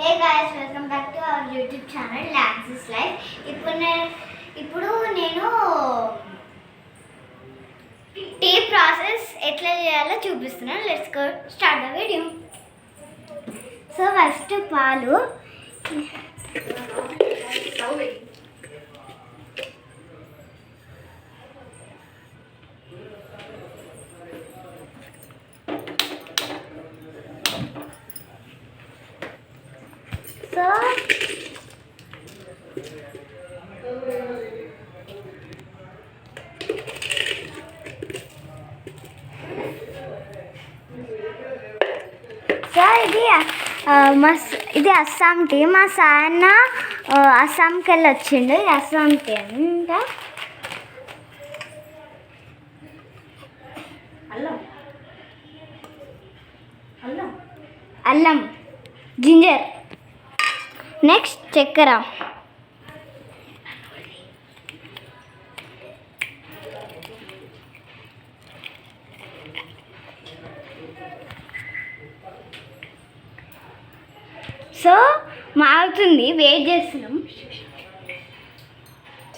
Hey guys, welcome back to our YouTube channel Lance's Life. ఇప్పుడు నేను tea process ఎట్లా చేయాలో చూపిస్తున్నాను. Let's go start the video. So first పాలు ఇది అస్సాం టీ. మా సాయన్న అస్సాంకి వెళ్ళి వచ్చిండు. ఇది అస్సాం టీ అంట. అల్లం, జింజర్, నెక్స్ట్ చక్కెర, సో మారుతుంది, వెయిట్ చేస్తున్నాం.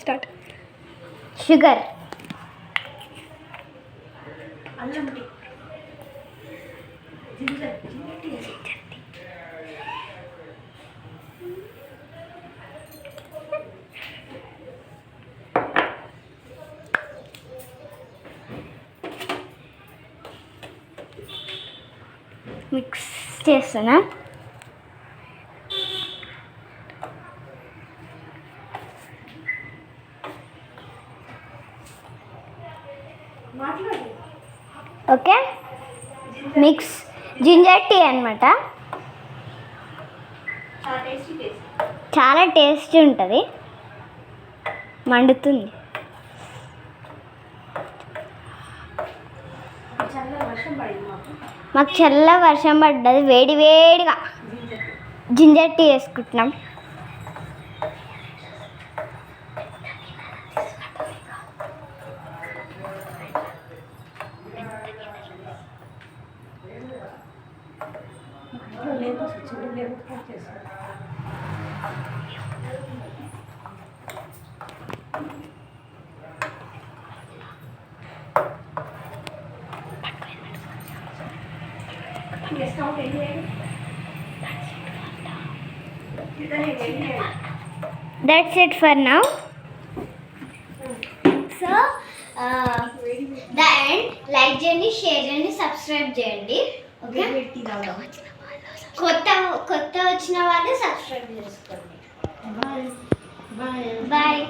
స్టార్ట్. షుగర్, మిక్స్ చేస్తున్నా. ఓకే, మిక్స్ జింజర్ టీ అనమాట. చాలా టేస్టీ ఉంటుంది. మండుతుంది. మాకు చల్ల వర్షం పడ్డది. వేడి వేడిగా జింజర్ టీ వేసుకుంటున్నాం. That's it for now. So the end, like చేయండి, షేర్ చేయండి, సబ్స్క్రైబ్ చేయండి. ఓకే, కొత్త వచ్చిన వాళ్ళు సబ్స్క్రైబ్ చేసుకోండి. బాయ్.